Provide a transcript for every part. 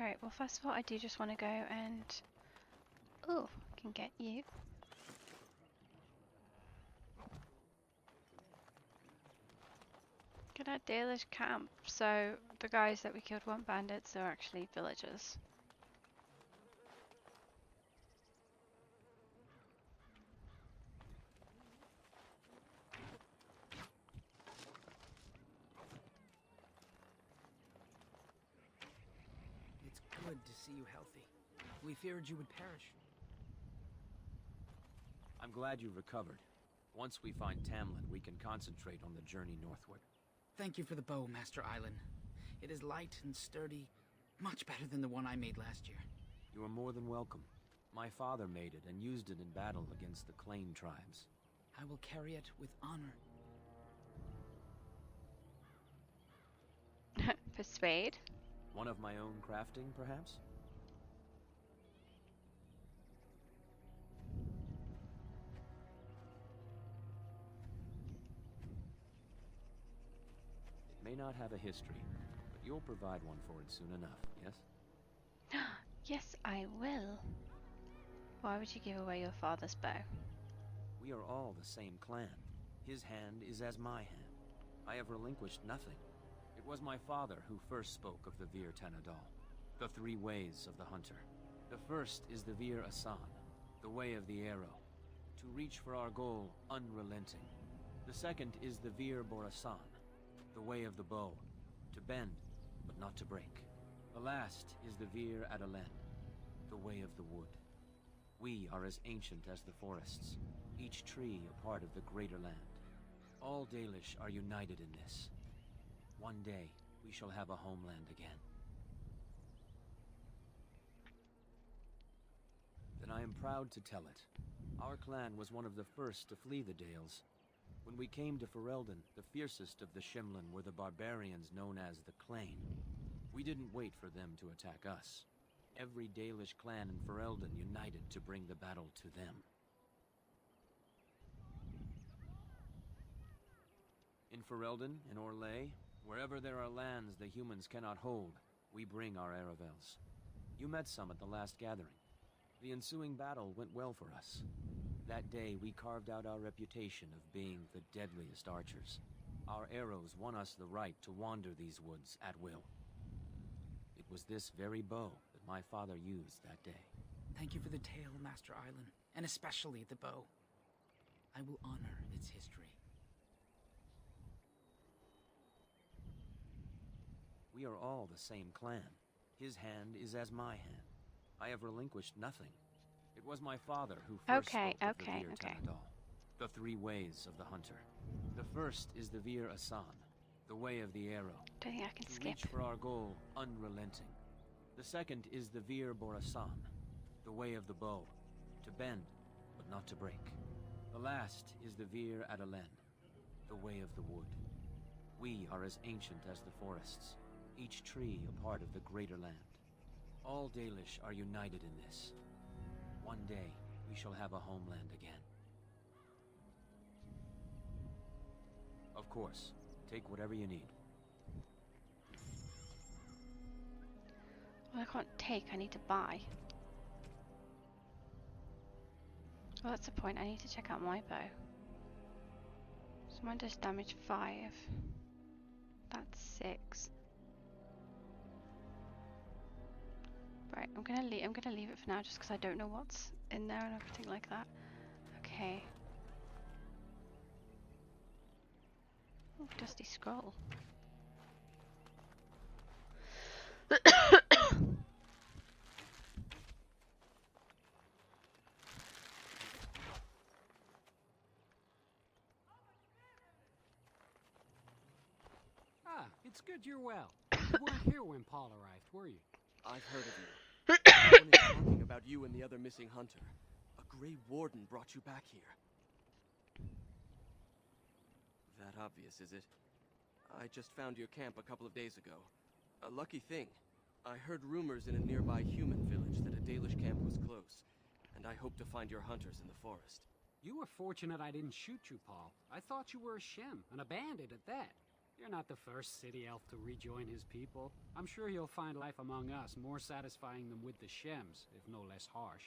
Alright, well first of all I do just want to go and... Oh, I can get you. Get our Dalish camp. So the guys that we killed weren't bandits, they're actually villagers. It's good to see you healthy. We feared you would perish. I'm glad you recovered. Once we find Tamlin, we can concentrate on the journey northward. Thank you for the bow, Master Island. It is light and sturdy, much better than the one I made last year. You are more than welcome. My father made it and used it in battle against the Clane tribes. I will carry it with honor. Persuade? One of my own crafting, perhaps? It may not have a history, but you'll provide one for it soon enough, yes? Yes, I will. Why would you give away your father's bow? We are all the same clan. His hand is as my hand. I have relinquished nothing. It was my father who first spoke of the Vir Tanadal, the three ways of the hunter. The first is the Vir Asan, the way of the arrow, to reach for our goal unrelenting. The second is the Vir Borasan, the way of the bow, to bend but not to break. The last is the Vir Adalen, the way of the wood. We are as ancient as the forests, each tree a part of the greater land. All Dalish are united in this. One day, we shall have a homeland again. Then I am proud to tell it. Our clan was one of the first to flee the Dales. When we came to Ferelden, the fiercest of the Shimlin were the barbarians known as the Clane. We didn't wait for them to attack us. Every Dalish clan in Ferelden united to bring the battle to them. In Ferelden, in Orlais, wherever there are lands the humans cannot hold, we bring our Aravels. You met some at the last gathering. The ensuing battle went well for us. That day, we carved out our reputation of being the deadliest archers. Our arrows won us the right to wander these woods at will. It was this very bow that my father used that day. Thank you for the tale, Master Island, and especially the bow. I will honor its history. We are all the same clan. His hand is as my hand. I have relinquished nothing. It was my father who first spoke of the Vir Tanadal, the three ways of the hunter. The first is the Vir Asan, the way of the arrow, Don't think I can to skip. reach for our goal unrelenting. The second is the Vir Borasan, the way of the bow, to bend but not to break. The last is the Vir Adalen, the way of the wood. We are as ancient as the forests, each tree a part of the greater land. All Dalish are united in this. One day, we shall have a homeland again. Of course, take whatever you need. Well, I can't take, I need to buy. Well, that's the point, I need to check out my bow. So mine does damage 5. That's 6. Right, I'm gonna leave it for now just because I don't know what's in there and everything like that. Okay. Oh, dusty scroll. Ah, it's good you're well. You weren't here when Paul arrived, were you? I've heard of you. Everyone is talking about you and the other missing hunter. A Grey Warden brought you back here. That obvious, is it? I just found your camp a couple of days ago. A lucky thing. I heard rumors in a nearby human village that a Dalish camp was close, and I hope to find your hunters in the forest. You were fortunate I didn't shoot you, Paul. I thought you were a Shem, and a bandit at that. You're not the first city elf to rejoin his people. I'm sure you'll find life among us more satisfying than with the Shems, if no less harsh.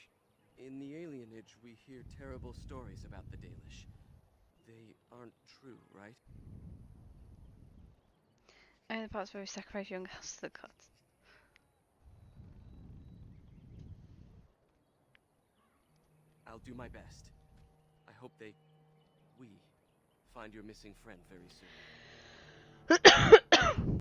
In the alienage, we hear terrible stories about the Dalish. They aren't true, right? Only the parts where we sacrifice young girls to the gods. I'll do my best. I hope we find your missing friend very soon.